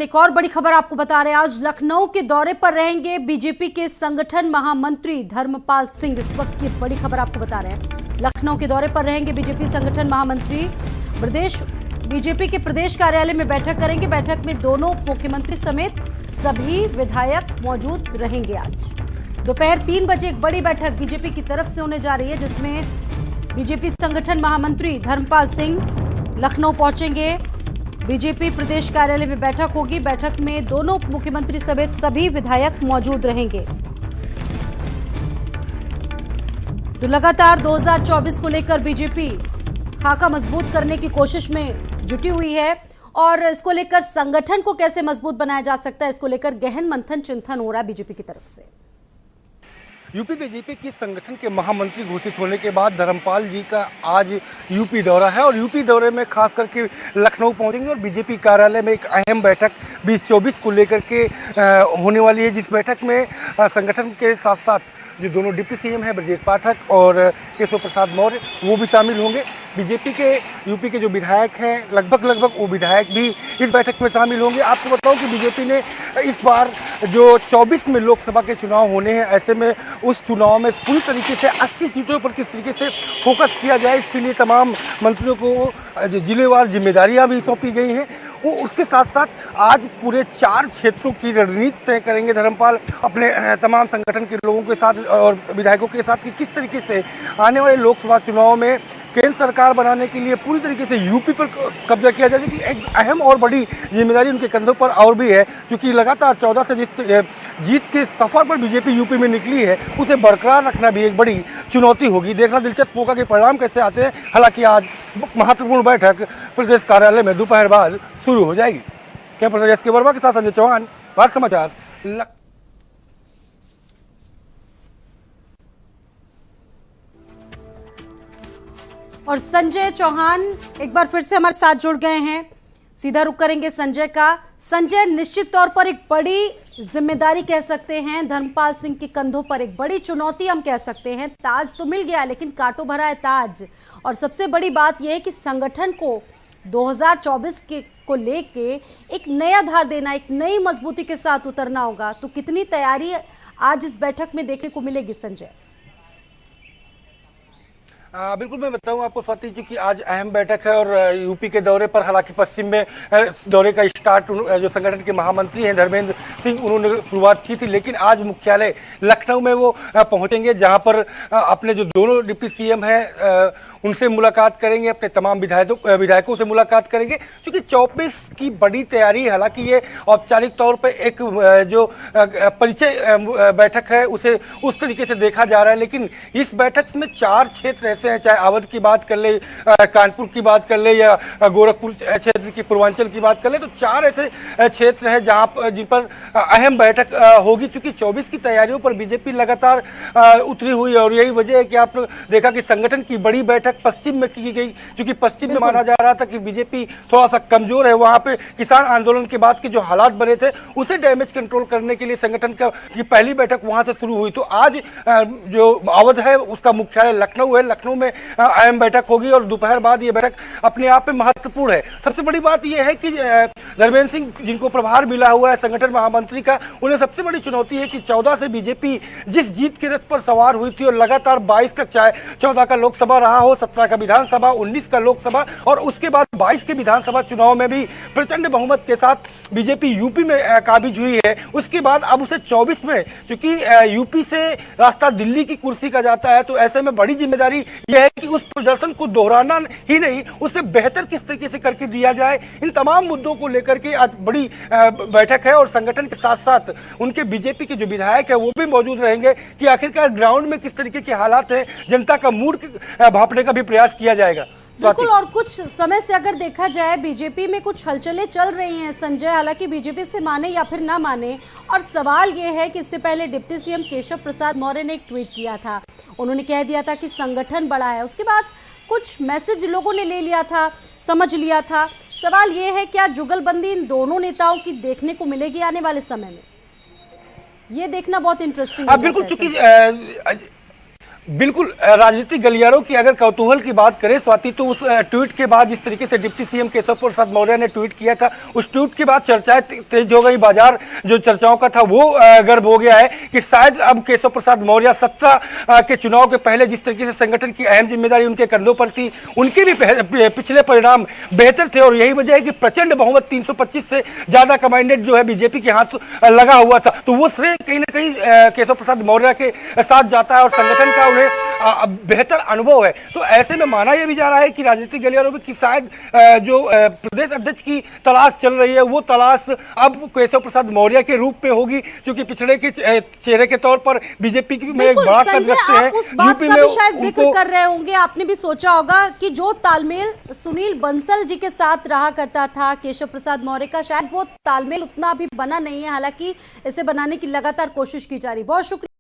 एक और बड़ी खबर आपको बता रहे हैं। आज लखनऊ के दौरे पर रहेंगे बीजेपी के संगठन महामंत्री धर्मपाल सिंह। इस वक्त की बड़ी खबर आपको बता रहे हैं, लखनऊ के दौरे पर रहेंगे बीजेपी संगठन महामंत्री। प्रदेश बीजेपी के प्रदेश कार्यालय में बैठक करेंगे। बैठक में दोनों मुख्यमंत्री समेत सभी विधायक मौजूद रहेंगे। आज दोपहर 3 बजे एक बड़ी बैठक बीजेपी की तरफ से होने जा रही है, जिसमें बीजेपी संगठन महामंत्री धर्मपाल सिंह लखनऊ पहुंचेंगे। बीजेपी प्रदेश कार्यालय में बैठक होगी। बैठक में दोनों मुख्यमंत्री समेत सभी विधायक मौजूद रहेंगे। तो लगातार 2024 को लेकर बीजेपी खाका मजबूत करने की कोशिश में जुटी हुई है और इसको लेकर संगठन को कैसे मजबूत बनाया जा सकता है, इसको लेकर गहन मंथन चिंतन हो रहा है बीजेपी की तरफ से। यूपी बीजेपी की संगठन के महामंत्री घोषित होने के बाद धर्मपाल जी का आज यूपी दौरा है और यूपी दौरे में खास करके लखनऊ पहुंचेंगे और बीजेपी कार्यालय में एक अहम बैठक 2024 को लेकर के होने वाली है, जिस बैठक में संगठन के साथ साथ जो दोनों डिप्टी सीएम हैं ब्रजेश पाठक और केशव प्रसाद मौर्य वो भी शामिल होंगे। बीजेपी के यूपी के जो विधायक हैं लगभग वो विधायक भी इस बैठक में शामिल होंगे। आपको बताऊं कि बीजेपी ने इस बार जो 24 में लोकसभा के चुनाव होने हैं, ऐसे में उस चुनाव में पूरी तरीके से 80 सीटों पर किस तरीके से फोकस किया जाए, इसके लिए तमाम मंत्रियों को जो जिलेवार जिम्मेदारियां भी सौंपी गई हैं। वो उसके साथ साथ आज पूरे 4 क्षेत्रों की रणनीति तय करेंगे धर्मपाल अपने तमाम संगठन के लोगों के साथ और विधायकों के साथ कि किस तरीके से आने वाले लोकसभा चुनाव में केंद्र सरकार बनाने के लिए पूरी तरीके से यूपी पर कब्जा किया जाए। कि एक अहम और बड़ी जिम्मेदारी उनके कंधों पर और भी है, क्योंकि लगातार 14 से जिस जीत के सफर पर बीजेपी यूपी में निकली है उसे बरकरार रखना भी एक बड़ी चुनौती होगी। देखना दिलचस्प होगा कि परिणाम कैसे आते हैं। हालांकि आज महत्वपूर्ण बैठक प्रदेश कार्यालय में दोपहर बाद शुरू हो जाएगी। कैमरा एस के वर्मा के साथ संजय चौहान, भारत समाचार। और संजय चौहान एक बार फिर से हमारे साथ जुड़ गए हैं। सीधा रुख करेंगे संजय का। संजय, निश्चित तौर पर एक बड़ी जिम्मेदारी कह सकते हैं धर्मपाल सिंह के कंधों पर, एक बड़ी चुनौती हम कह सकते हैं। ताज तो मिल गया लेकिन कांटों भरा है ताज। और सबसे बड़ी बात यह है कि संगठन को 2024 को लेके एक नया धार देना, एक नई मजबूती के साथ उतरना होगा। तो कितनी तैयारी आज इस बैठक में देखने को मिलेगी संजय? बिल्कुल, मैं बताऊं आपको स्वाति जी कि आज अहम बैठक है और यूपी के दौरे पर, हालांकि पश्चिम में दौरे का स्टार्ट जो संगठन के महामंत्री हैं धर्मेंद्र सिंह उन्होंने शुरुआत की थी, लेकिन आज मुख्यालय लखनऊ में वो पहुंचेंगे, जहां पर अपने जो दोनों डिप्टी सीएम हैं उनसे मुलाकात करेंगे, अपने तमाम विधायकों से मुलाकात करेंगे। क्योंकि 24 की बड़ी तैयारी, हालांकि ये औपचारिक तौर पर एक जो परिचय बैठक है उसे उस तरीके से देखा जा रहा है, लेकिन इस बैठक में 4 क्षेत्र ऐसे हैं, चाहे अवध की बात कर ले, कानपुर की बात कर ले या गोरखपुर क्षेत्र की, पूर्वांचल की बात कर ले, तो 4 ऐसे क्षेत्र हैं जहां जिन पर अहम बैठक होगी। क्योंकि 24 की तैयारियों पर बीजेपी लगातार उतरी हुई है और यही वजह है कि आपने देखा कि संगठन की बड़ी बैठक पश्चिम में की गई, क्योंकि पश्चिम में माना जा रहा था कि बीजेपी थोड़ा सा कमजोर है। वहां पे किसान आंदोलन के बाद के जो हालात बने थे उसे डैमेज कंट्रोल करने के लिए संगठन की पहली बैठक वहां से शुरू हुई। तो आज जो अवध है उसका मुख्यालय लखनऊ है, लखनऊ में अहम बैठक होगी और दोपहर बाद ये बैठक अपने आप में महत्वपूर्ण है। सबसे बड़ी बात यह है कि धर्मेंद्र सिंह जिनको प्रभार मिला हुआ है संगठन महामंत्री का, उन्हें सबसे बड़ी चुनौती है कि 14 से बीजेपी जिस जीत के रथ पर सवार हुई थी और लगातार 22 का, चाहे 14 का लोकसभा रहा हो, 17 का विधानसभा, 19 का लोकसभा और उसके बाद 22 के विधानसभा चुनाव में भी प्रचंड बहुमत के साथ बीजेपी यूपी में काबिज हुई है। उसके बाद अब उसे 24 में, क्योंकि यूपी से रास्ता दिल्ली की कुर्सी का जाता है, तो ऐसे में बड़ी जिम्मेदारी यह है कि उस प्रदर्शन को दोहराना ही नहीं, उससे बेहतर किस तरीके से करके दिया जाए। इन तमाम मुद्दों को लेकर के आज बड़ी बैठक है और संगठन के साथ साथ उनके बीजेपी के जो विधायक है वो भी मौजूद रहेंगे कि आखिरकार ग्राउंड में किस तरीके के हालात हैं, जनता का मूड भांपने का भी प्रयास किया जाएगा। बिल्कुल। और कुछ समय से अगर देखा जाए बीजेपी में कुछ हलचलें चल रही हैं संजय, हालांकि बीजेपी से माने या फिर ना माने, और सवाल ये है कि इससे पहले डिप्टी सीएम केशव प्रसाद मौर्य ने एक ट्वीट किया था। उन्होंने कह दिया था कि संगठन बड़ा है। उसके बाद कुछ मैसेज लोगों ने ले लिया था, समझ लिया था। सवाल ये है क्या जुगलबंदी इन दोनों नेताओं की देखने को मिलेगी आने वाले समय में? ये देखना बहुत इंटरेस्टिंग है। बिल्कुल, क्योंकि बिल्कुल राजनीतिक गलियारों की अगर कौतूहल की बात करें स्वाति, तो उस ट्वीट के बाद जिस तरीके से डिप्टी सीएम केशव प्रसाद मौर्य ने ट्वीट किया था, उस ट्वीट के बाद चर्चाएं तेज हो गई। बाजार जो चर्चाओं का था वो गर्म हो गया है कि शायद अब केशव प्रसाद मौर्य 17 के चुनाव के पहले जिस तरीके से संगठन की अहम जिम्मेदारी उनके कंधों पर थी, उनके भी पिछले परिणाम बेहतर थे और यही वजह है कि प्रचंड बहुमत 325 से ज्यादा कमांडेट जो है बीजेपी के हाथ लगा हुआ था। तो वो श्रेय कहीं ना कहीं केशव प्रसाद मौर्य के साथ जाता है और संगठन का बेहतर अनुभव है। तो ऐसे में माना यह भी जा रहा है कि राजनीतिक गलियारों में कि शायद जो प्रदेश अध्यक्ष की तलाश चल रही है वो तलाश अब केशव प्रसाद मौर्य के रूप में होगी, क्योंकि पिछड़े के चेहरे के तौर पर बीजेपी में एक बड़ा कद रखते हैं। उस बात का भी शायद जिक्र कर रहे होंगे, आपने भी सोचा होगा कि जो तालमेल सुनील बंसल जी के साथ रहा करता था केशव प्रसाद मौर्य का, शायद वो तालमेल उतना भी बना नहीं है, हालांकि इसे बनाने की लगातार कोशिश की जा रही। बहुत शुक्रिया।